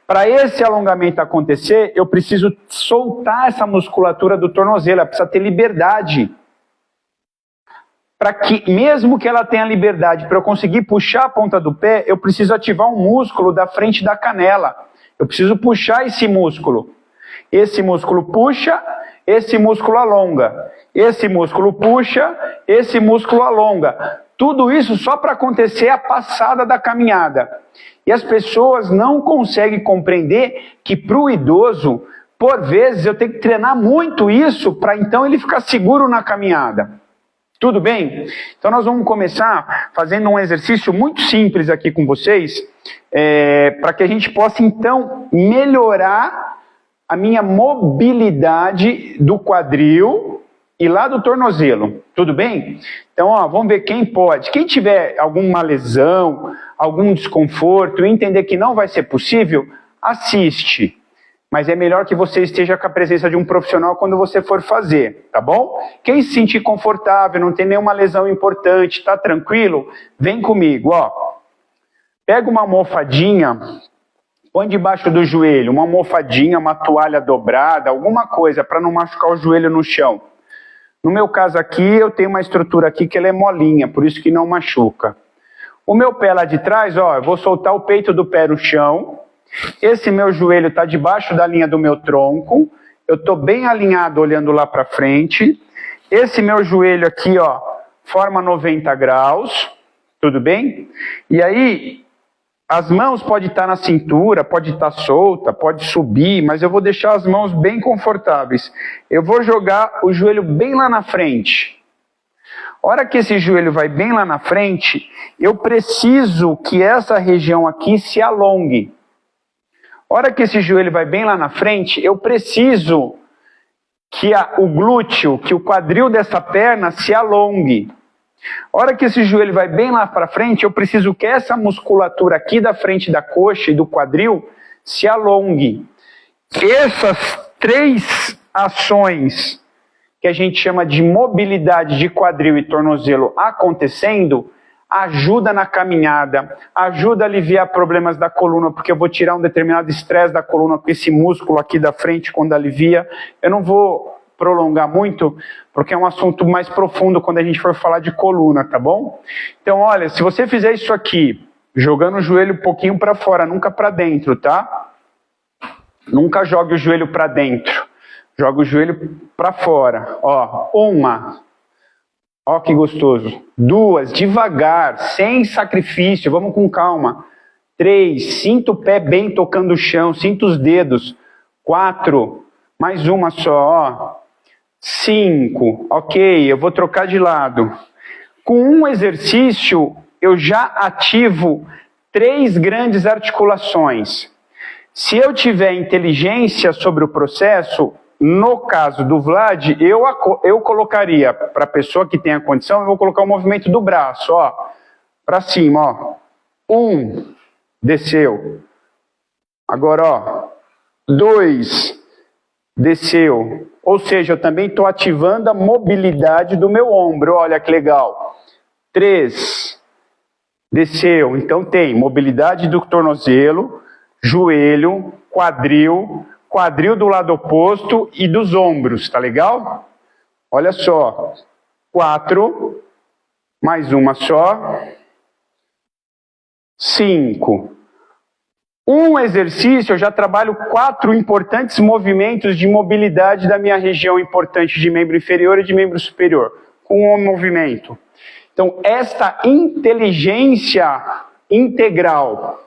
Para esse alongamento acontecer, eu preciso soltar essa musculatura do tornozelo, ela precisa ter liberdade. Para que, mesmo que ela tenha liberdade, para eu conseguir puxar a ponta do pé, eu preciso ativar um músculo da frente da canela. Eu preciso puxar esse músculo. Esse músculo puxa, esse músculo alonga. Esse músculo puxa, esse músculo alonga. Tudo isso só para acontecer a passada da caminhada. E as pessoas não conseguem compreender que para o idoso, por vezes, eu tenho que treinar muito isso para então ele ficar seguro na caminhada. Tudo bem? Então nós vamos começar fazendo um exercício muito simples aqui com vocês, para que a gente possa então melhorar a minha mobilidade do quadril e lá do tornozelo. Tudo bem? Então, vamos ver quem pode. Quem tiver alguma lesão, algum desconforto, entender que não vai ser possível, assiste. Mas é melhor que você esteja com a presença de um profissional quando você for fazer, tá bom? Quem se sentir confortável, não tem nenhuma lesão importante, tá tranquilo, vem comigo, Pega uma almofadinha, põe debaixo do joelho, uma almofadinha, uma toalha dobrada, alguma coisa para não machucar o joelho no chão. No meu caso aqui, eu tenho uma estrutura aqui que ela é molinha, por isso que não machuca. O meu pé lá de trás, eu vou soltar o peito do pé no chão. Esse meu joelho está debaixo da linha do meu tronco. Eu estou bem alinhado olhando lá para frente. Esse meu joelho aqui, forma 90 graus. Tudo bem? E aí, as mãos podem estar na cintura, pode estar solta, pode subir, mas eu vou deixar as mãos bem confortáveis. Eu vou jogar o joelho bem lá na frente. A hora que esse joelho vai bem lá na frente, eu preciso que essa região aqui se alongue. A hora que esse joelho vai bem lá na frente, eu preciso que o glúteo, que o quadril dessa perna se alongue. A hora que esse joelho vai bem lá para frente, eu preciso que essa musculatura aqui da frente da coxa e do quadril se alongue. Essas 3 ações que a gente chama de mobilidade de quadril e tornozelo acontecendo, ajuda na caminhada, ajuda a aliviar problemas da coluna, porque eu vou tirar um determinado estresse da coluna com esse músculo aqui da frente quando alivia. Eu não vou prolongar muito, porque é um assunto mais profundo quando a gente for falar de coluna, tá bom? Então, olha, se você fizer isso aqui, jogando o joelho um pouquinho para fora, nunca para dentro, tá? Nunca jogue o joelho para dentro. Joga o joelho para fora. 1. Ó que gostoso. 2, devagar, sem sacrifício, vamos com calma. 3, sinta o pé bem tocando o chão, sinta os dedos. 4, mais uma só, 5, ok, eu vou trocar de lado. Com um exercício, eu já ativo 3 grandes articulações. Se eu tiver inteligência sobre o processo, no caso do Vlad, eu colocaria, para a pessoa que tem a condição, eu vou colocar o movimento do braço, para cima, 1, desceu. Agora, 2, desceu. Ou seja, eu também estou ativando a mobilidade do meu ombro, olha que legal. 3, desceu. Então tem mobilidade do tornozelo, joelho, quadril do lado oposto e dos ombros, tá legal? Olha só, 4, mais uma só, 5. Um exercício, eu já trabalho 4 importantes movimentos de mobilidade da minha região importante de membro inferior e de membro superior, com um movimento. Então, esta inteligência integral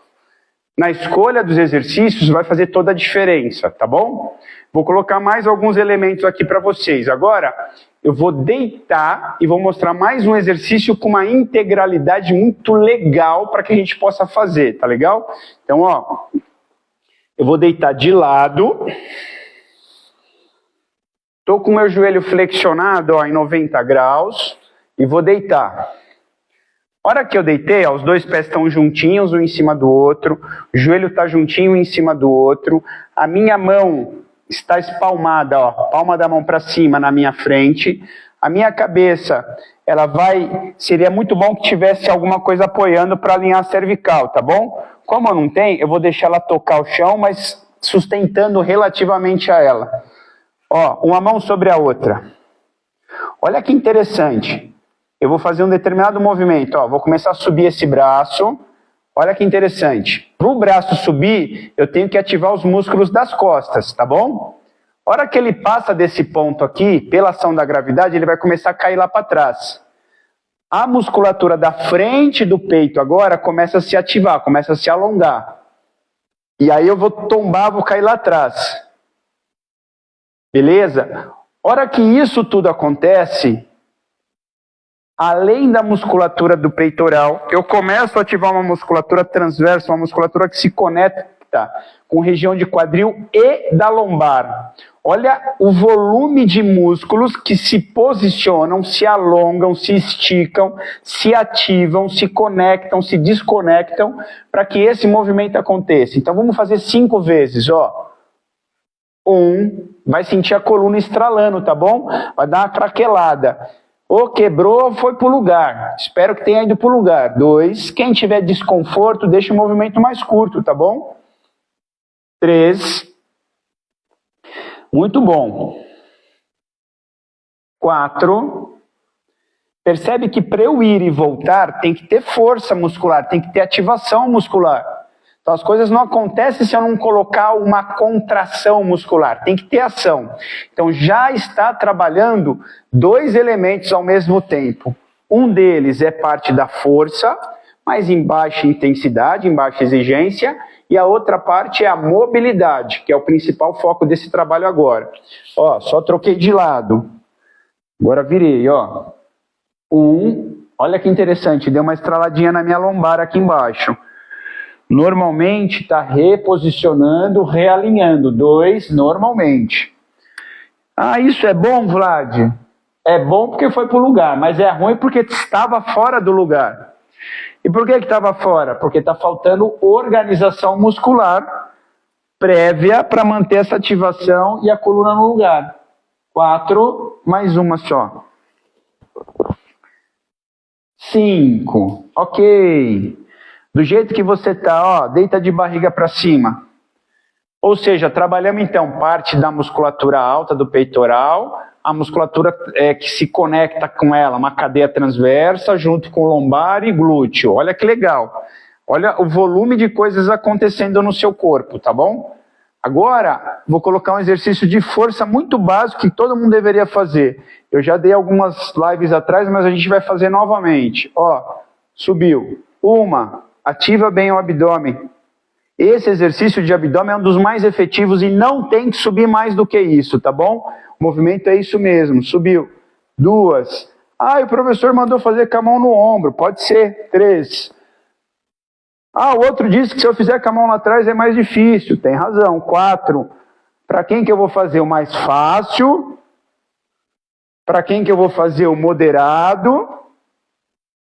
na escolha dos exercícios vai fazer toda a diferença, tá bom? Vou colocar mais alguns elementos aqui para vocês. Agora, eu vou deitar e vou mostrar mais um exercício com uma integralidade muito legal para que a gente possa fazer, tá legal? Então, eu vou deitar de lado. Estou com o meu joelho flexionado, em 90 graus e vou deitar. A hora que eu deitei, os 2 pés estão juntinhos, um em cima do outro, o joelho está juntinho em cima do outro, a minha mão está espalmada, palma da mão para cima na minha frente, a minha cabeça seria muito bom que tivesse alguma coisa apoiando para alinhar a cervical, tá bom? Como não tem, eu vou deixar ela tocar o chão, mas sustentando relativamente a ela. Ó, uma mão sobre a outra. Olha que interessante. Eu vou fazer um determinado movimento, ó, vou começar a subir esse braço. Olha que interessante. Para o braço subir, eu tenho que ativar os músculos das costas, tá bom? A hora que ele passa desse ponto aqui, pela ação da gravidade, ele vai começar a cair lá para trás. A musculatura da frente do peito agora começa a se ativar, começa a se alongar. E aí eu vou tombar, vou cair lá atrás. Beleza? A hora que isso tudo acontece, além da musculatura do peitoral, eu começo a ativar uma musculatura transversa, uma musculatura que se conecta com região de quadril e da lombar. Olha o volume de músculos que se posicionam, se alongam, se esticam, se ativam, se conectam, se desconectam para que esse movimento aconteça. Então vamos fazer 5 vezes, ó. 1, vai sentir a coluna estralando, tá bom? Vai dar uma craquelada. Ou quebrou, foi pro lugar. Espero que tenha ido pro lugar. 2, quem tiver desconforto, deixa o movimento mais curto, tá bom? 3, muito bom. 4, percebe que para eu ir e voltar, tem que ter força muscular, tem que ter ativação muscular. Então as coisas não acontecem se eu não colocar uma contração muscular, tem que ter ação. Então já está trabalhando 2 elementos ao mesmo tempo. Um deles é parte da força, mas em baixa intensidade, em baixa exigência, e a outra parte é a mobilidade, que é o principal foco desse trabalho agora. Ó, só troquei de lado. Agora virei, ó. 1, olha que interessante, deu uma estraladinha na minha lombar aqui embaixo. Normalmente está reposicionando, realinhando. 2, normalmente. Ah, isso é bom, Vlad? É bom porque foi para o lugar, mas é ruim porque estava fora do lugar. E por que estava fora? Porque está faltando organização muscular prévia para manter essa ativação e a coluna no lugar. 4, mais uma só. 5, ok. Do jeito que você está, ó, deita de barriga para cima. Ou seja, trabalhamos então parte da musculatura alta do peitoral, a musculatura que se conecta com ela, uma cadeia transversa, junto com lombar e glúteo. Olha que legal. Olha o volume de coisas acontecendo no seu corpo, tá bom? Agora, vou colocar um exercício de força muito básico que todo mundo deveria fazer. Eu já dei algumas lives atrás, mas a gente vai fazer novamente. Ó, subiu. 1, ativa bem o abdômen. Esse exercício de abdômen é um dos mais efetivos e não tem que subir mais do que isso, tá bom? O movimento é isso mesmo, subiu. 2. Ah, o professor mandou fazer com a mão no ombro, pode ser. 3. Ah, o outro disse que se eu fizer com a mão lá atrás é mais difícil, tem razão. 4. Para quem que eu vou fazer o mais fácil? Para quem que eu vou fazer o moderado?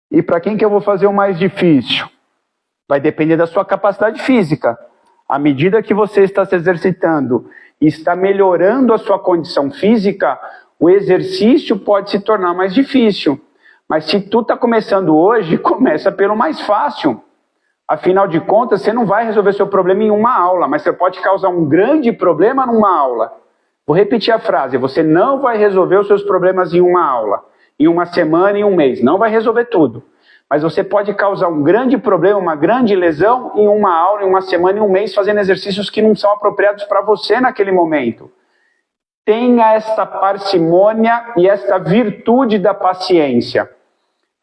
E para quem que eu vou fazer o mais difícil? Vai depender da sua capacidade física. À medida que você está se exercitando e está melhorando a sua condição física, o exercício pode se tornar mais difícil. Mas se tu está começando hoje, começa pelo mais fácil. Afinal de contas, você não vai resolver seu problema em uma aula, mas você pode causar um grande problema numa aula. Vou repetir a frase, você não vai resolver os seus problemas em uma aula, em uma semana, em um mês. Não vai resolver tudo. Mas você pode causar um grande problema, uma grande lesão em uma aula, em uma semana, em um mês, fazendo exercícios que não são apropriados para você naquele momento. Tenha esta parcimônia e esta virtude da paciência,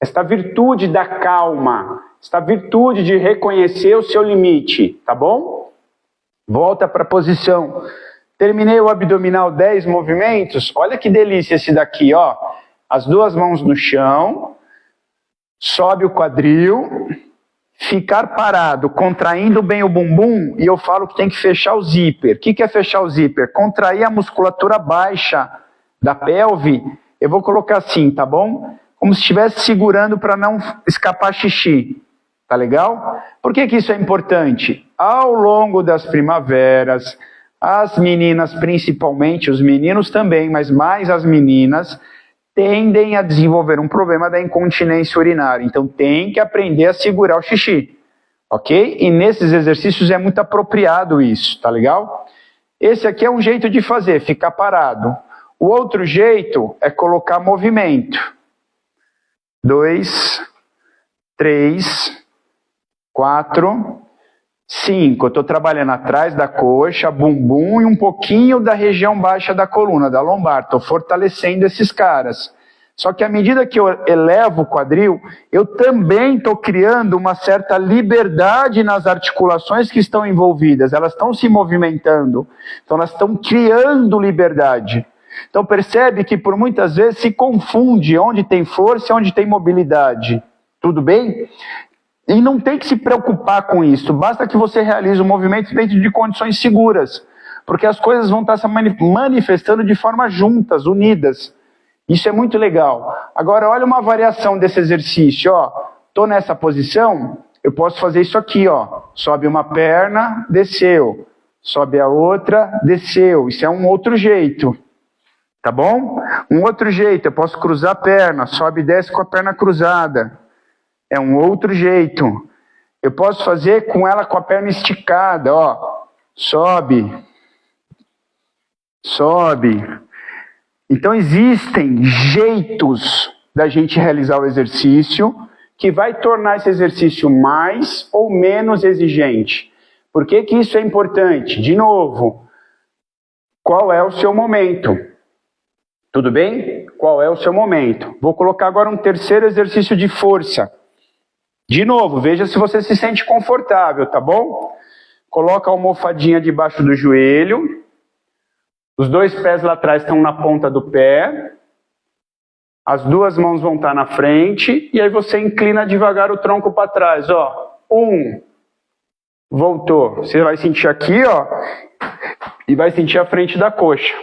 esta virtude da calma, esta virtude de reconhecer o seu limite, tá bom? Volta para a posição. Terminei o abdominal 10 movimentos. Olha que delícia esse daqui, ó. As 2 mãos no chão. Sobe o quadril, ficar parado, contraindo bem o bumbum, e eu falo que tem que fechar o zíper. O que é fechar o zíper? Contrair a musculatura baixa da pelve. Eu vou colocar assim, tá bom? Como se estivesse segurando para não escapar xixi. Tá legal? Por que isso é importante? Ao longo das primaveras, as meninas principalmente, os meninos também, mas mais as meninas, tendem a desenvolver um problema da incontinência urinária. Então tem que aprender a segurar o xixi, ok? E nesses exercícios é muito apropriado isso, tá legal? Esse aqui é um jeito de fazer, ficar parado. O outro jeito é colocar movimento. 2, 3, 4, 5. Eu estou trabalhando atrás da coxa, bumbum e um pouquinho da região baixa da coluna, da lombar. Estou fortalecendo esses caras. Só que à medida que eu elevo o quadril, eu também estou criando uma certa liberdade nas articulações que estão envolvidas. Elas estão se movimentando. Então elas estão criando liberdade. Então percebe que por muitas vezes se confunde onde tem força e onde tem mobilidade. Tudo bem? E não tem que se preocupar com isso. Basta que você realize o movimento dentro de condições seguras. Porque as coisas vão estar se manifestando de forma juntas, unidas. Isso é muito legal. Agora, olha uma variação desse exercício. Estou nessa posição, eu posso fazer isso aqui. Sobe uma perna, desceu. Sobe a outra, desceu. Isso é um outro jeito. Tá bom? Um outro jeito, eu posso cruzar a perna. Sobe e desce com a perna cruzada. É um outro jeito. Eu posso fazer com ela com a perna esticada. Sobe. Sobe. Então existem jeitos da gente realizar o exercício que vai tornar esse exercício mais ou menos exigente. Por que que isso é importante? De novo, qual é o seu momento? Tudo bem? Qual é o seu momento? Vou colocar agora um terceiro exercício de força. De novo, veja se você se sente confortável, tá bom? Coloca a almofadinha debaixo do joelho. Os dois pés lá atrás estão na ponta do pé. As duas mãos vão estar na frente. E aí você inclina devagar o tronco para trás. 1. Voltou. Você vai sentir aqui, e vai sentir a frente da coxa.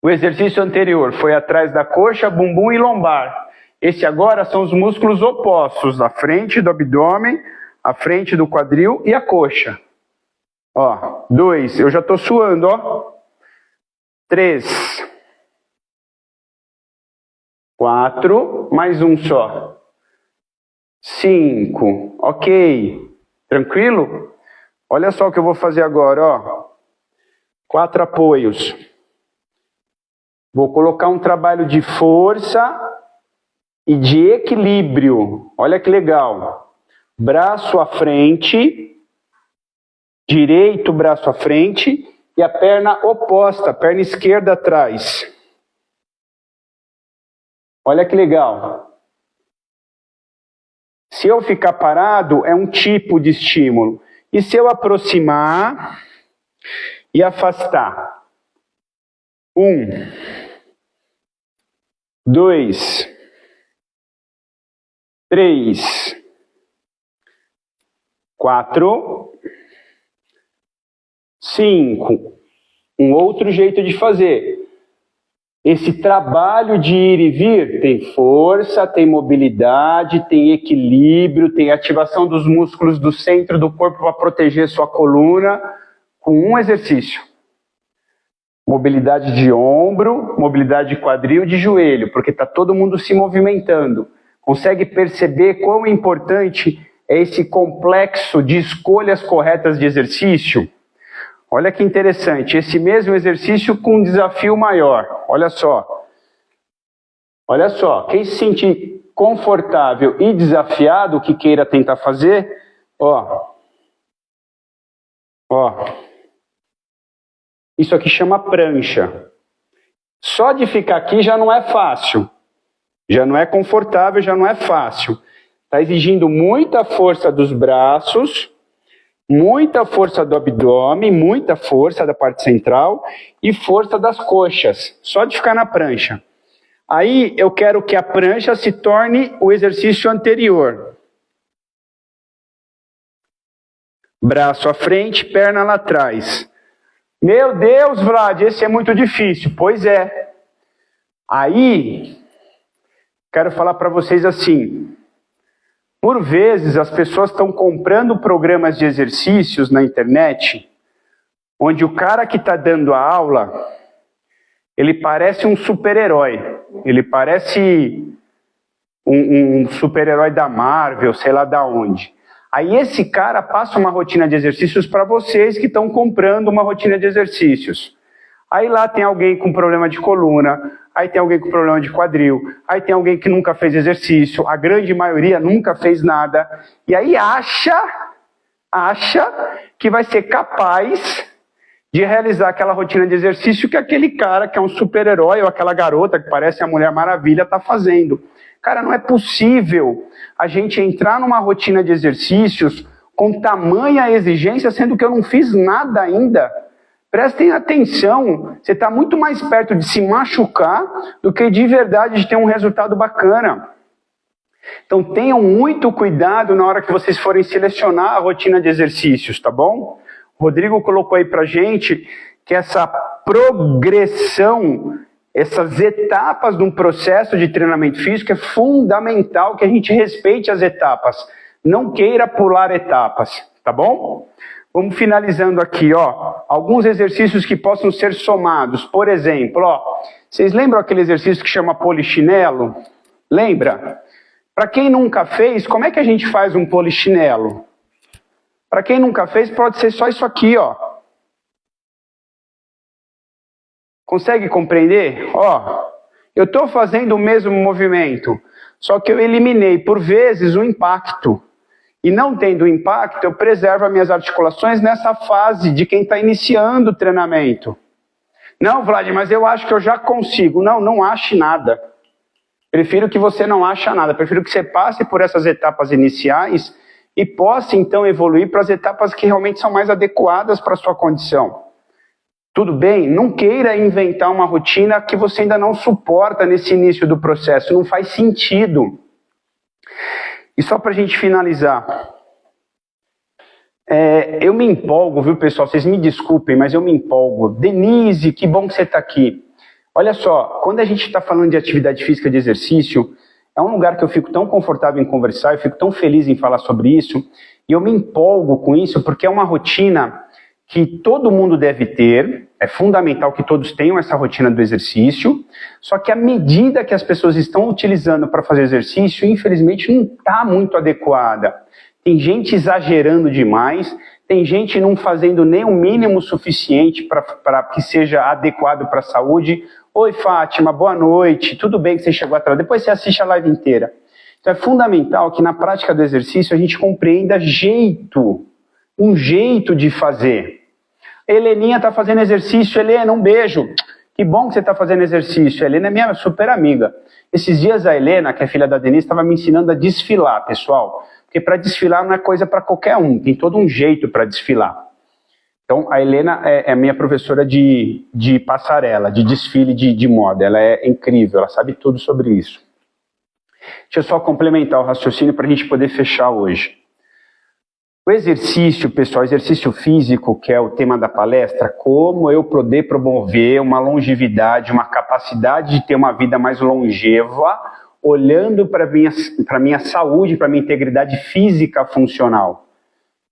O exercício anterior foi atrás da coxa, bumbum e lombar. Esse agora são os músculos opostos. A frente do abdômen, a frente do quadril e a coxa. 2, eu já estou suando, 3, 4, mais um só. 5, ok. Tranquilo? Olha só o que eu vou fazer agora, 4 apoios. Vou colocar um trabalho de força e de equilíbrio. Olha que legal. Braço à frente. Direito, braço à frente, e a perna oposta, perna esquerda atrás. Olha que legal. Se eu ficar parado, é um tipo de estímulo. E se eu aproximar e afastar? 1, 2, 3, 4... 5. Um outro jeito de fazer. Esse trabalho de ir e vir tem força, tem mobilidade, tem equilíbrio, tem ativação dos músculos do centro do corpo para proteger sua coluna com um exercício. Mobilidade de ombro, mobilidade de quadril, de joelho, porque está todo mundo se movimentando. Consegue perceber quão importante é esse complexo de escolhas corretas de exercício? Olha que interessante, esse mesmo exercício com um desafio maior. Olha só. Olha só, quem se sentir confortável e desafiado, que queira tentar fazer, isso aqui chama prancha. Só de ficar aqui já não é fácil. Já não é confortável, já não é fácil. Está exigindo muita força dos braços, muita força do abdômen, muita força da parte central e força das coxas, só de ficar na prancha. Aí eu quero que a prancha se torne o exercício anterior. Braço à frente, perna lá atrás. Meu Deus, Vlad, esse é muito difícil. Pois é. Aí, quero falar para vocês assim. Por vezes, as pessoas estão comprando programas de exercícios na internet, onde o cara que está dando a aula, ele parece um super-herói. Ele parece um super-herói da Marvel, sei lá da onde. Aí esse cara passa uma rotina de exercícios para vocês que estão comprando uma rotina de exercícios. Aí lá tem alguém com problema de coluna, aí tem alguém com problema de quadril, aí tem alguém que nunca fez exercício, a grande maioria nunca fez nada, e aí acha que vai ser capaz de realizar aquela rotina de exercício que aquele cara que é um super-herói ou aquela garota que parece a Mulher Maravilha está fazendo. Cara, não é possível a gente entrar numa rotina de exercícios com tamanha exigência, sendo que eu não fiz nada ainda. Prestem atenção, você está muito mais perto de se machucar do que de verdade de ter um resultado bacana. Então tenham muito cuidado na hora que vocês forem selecionar a rotina de exercícios, tá bom? O Rodrigo colocou aí pra gente que essa progressão, essas etapas de um processo de treinamento físico é fundamental que a gente respeite as etapas. Não queira pular etapas, tá bom? Vamos finalizando aqui, ó. Alguns exercícios que possam ser somados. Por exemplo, ó, vocês lembram aquele exercício que chama polichinelo? Lembra? Para quem nunca fez, como é que a gente faz um polichinelo? Para quem nunca fez, pode ser só isso aqui, ó. Consegue compreender? Ó, eu estou fazendo o mesmo movimento, só que eu eliminei, por vezes, o impacto. E não tendo impacto, eu preservo as minhas articulações nessa fase de quem está iniciando o treinamento. Não, Vlad, mas eu acho que eu já consigo. Não, não ache nada. Prefiro que você não ache nada. Prefiro que você passe por essas etapas iniciais e possa, então, evoluir para as etapas que realmente são mais adequadas para a sua condição. Tudo bem? Não queira inventar uma rotina que você ainda não suporta nesse início do processo. Não faz sentido. E só para a gente finalizar, eu me empolgo, viu, pessoal? Vocês me desculpem, mas eu me empolgo. Denise, que bom que você está aqui. Olha só, quando a gente está falando de atividade física, de exercício, é um lugar que eu fico tão confortável em conversar, eu fico tão feliz em falar sobre isso, e eu me empolgo com isso porque é uma rotina que todo mundo deve ter, é fundamental que todos tenham essa rotina do exercício, só que a medida que as pessoas estão utilizando para fazer exercício, infelizmente, não está muito adequada. Tem gente exagerando demais, tem gente não fazendo nem o mínimo suficiente para que seja adequado para a saúde. Oi, Fátima, boa noite, tudo bem que você chegou atrás? Depois você assiste a live inteira. Então é fundamental que na prática do exercício a gente compreenda um jeito de fazer. Heleninha está fazendo exercício. Helena, um beijo. Que bom que você está fazendo exercício. A Helena é minha super amiga. Esses dias a Helena, que é filha da Denise, estava me ensinando a desfilar, pessoal. Porque para desfilar não é coisa para qualquer um. Tem todo um jeito para desfilar. Então a Helena é minha professora de passarela, de desfile de moda. Ela é incrível, ela sabe tudo sobre isso. Deixa eu só complementar o raciocínio para a gente poder fechar hoje. O exercício, pessoal, exercício físico, que é o tema da palestra, como eu poder promover uma longevidade, uma capacidade de ter uma vida mais longeva, olhando para a minha saúde, para a minha integridade física funcional.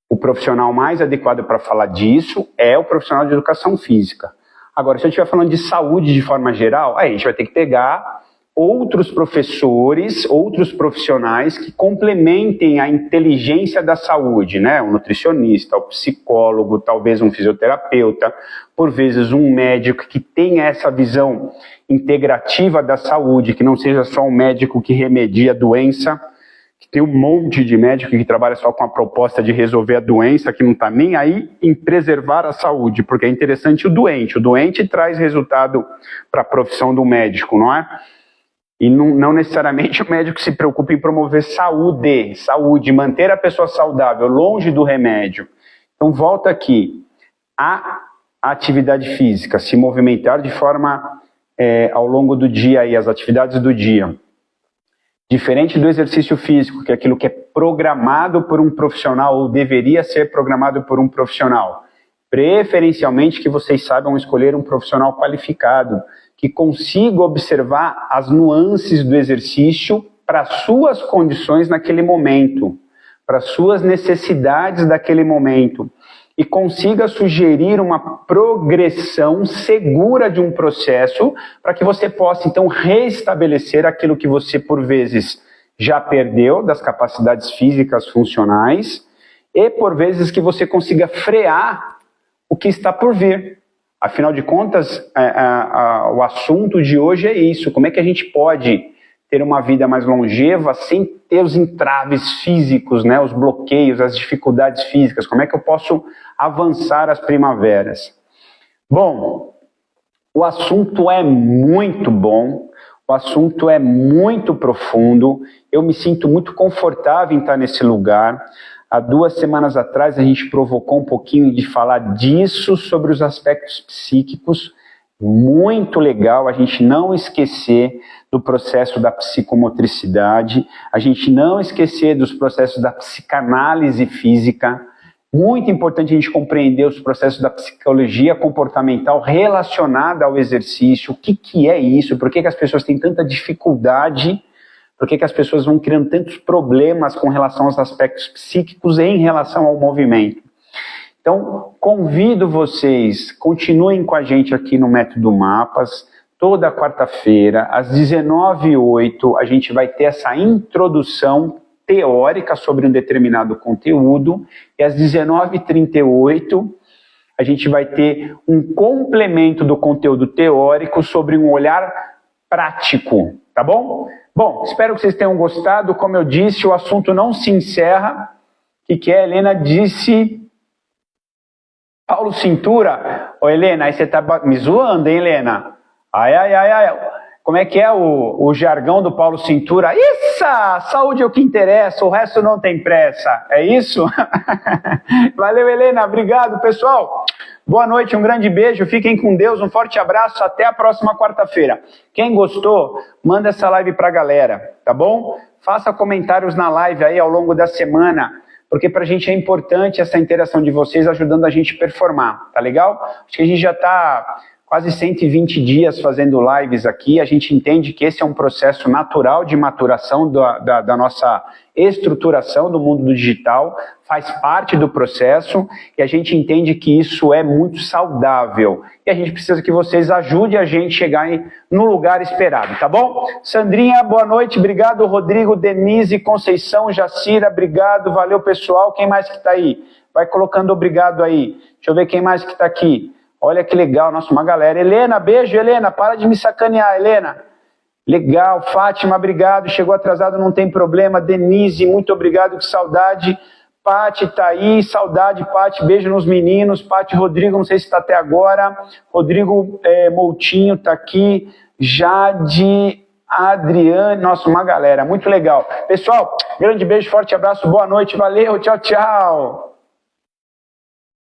O profissional mais adequado para falar disso é o profissional de educação física. Agora, se eu estiver falando de saúde de forma geral, aí a gente vai ter que pegar outros professores, outros profissionais que complementem a inteligência da saúde, né? Um nutricionista, um psicólogo, talvez um fisioterapeuta, por vezes um médico que tenha essa visão integrativa da saúde, que não seja só um médico que remedia a doença, que tem um monte de médico que trabalha só com a proposta de resolver a doença, que não está nem aí em preservar a saúde, porque é interessante o doente traz resultado para a profissão do médico, não é? E não necessariamente o médico se preocupa em promover saúde, manter a pessoa saudável, longe do remédio. Então volta aqui, a atividade física, se movimentar de forma ao longo do dia, aí, as atividades do dia. Diferente do exercício físico, que é aquilo que é programado por um profissional, ou deveria ser programado por um profissional. Preferencialmente que vocês saibam escolher um profissional qualificado, que consiga observar as nuances do exercício para suas condições naquele momento, para suas necessidades daquele momento. e consiga sugerir uma progressão segura de um processo para que você possa, então, restabelecer aquilo que você, por vezes, já perdeu das capacidades físicas funcionais e, por vezes, que você consiga frear o que está por vir. Afinal de contas, o assunto de hoje é isso. Como é que a gente pode ter uma vida mais longeva sem ter os entraves físicos, né, os bloqueios, as dificuldades físicas? Como é que eu posso avançar as primaveras? Bom, o assunto é muito bom, o assunto é muito profundo, eu me sinto muito confortável em estar nesse lugar. Há 2 semanas atrás a gente provocou um pouquinho de falar disso, sobre os aspectos psíquicos. Muito legal a gente não esquecer do processo da psicomotricidade, a gente não esquecer dos processos da psicanálise física. Muito importante a gente compreender os processos da psicologia comportamental relacionada ao exercício. O que é isso? Por que as pessoas têm tanta dificuldade? Por que as pessoas vão criando tantos problemas com relação aos aspectos psíquicos em relação ao movimento? Então, convido vocês, continuem com a gente aqui no Método Mapas. Toda quarta-feira, às 19h08, a gente vai ter essa introdução teórica sobre um determinado conteúdo, e às 19h38, a gente vai ter um complemento do conteúdo teórico sobre um olhar prático, tá bom? Bom, espero que vocês tenham gostado. Como eu disse, o assunto não se encerra. O que a Helena disse? Paulo Cintura? Ô Helena, aí você tá me zoando, hein, Helena? Ai. Como é que é o jargão do Paulo Cintura? Isso! Saúde é o que interessa, o resto não tem pressa. É isso? Valeu, Helena. Obrigado, pessoal. Boa noite, um grande beijo. Fiquem com Deus, um forte abraço. Até a próxima quarta-feira. Quem gostou, manda essa live pra galera, tá bom? Faça comentários na live aí ao longo da semana, porque pra gente é importante essa interação de vocês ajudando a gente a performar, tá legal? Acho que a gente já tá quase 120 dias fazendo lives aqui. A gente entende que esse é um processo natural de maturação da nossa estruturação do mundo do digital, faz parte do processo, e a gente entende que isso é muito saudável. E a gente precisa que vocês ajudem a gente a chegar no lugar esperado, tá bom? Sandrinha, boa noite, obrigado. Rodrigo, Denise, Conceição, Jacira, obrigado, valeu pessoal. Quem mais que tá aí? Vai colocando obrigado aí. Deixa eu ver quem mais que tá aqui. Olha que legal, nossa, uma galera. Helena, beijo, Helena, para de me sacanear, Helena. Legal, Fátima, obrigado, chegou atrasado, não tem problema. Denise, muito obrigado, que saudade. Pati tá aí, saudade, Pati, beijo nos meninos. Pati, Rodrigo, não sei se está até agora. Rodrigo Moutinho tá aqui. Jade, Adriane, nossa, uma galera, muito legal. Pessoal, grande beijo, forte abraço, boa noite, valeu, tchau, tchau.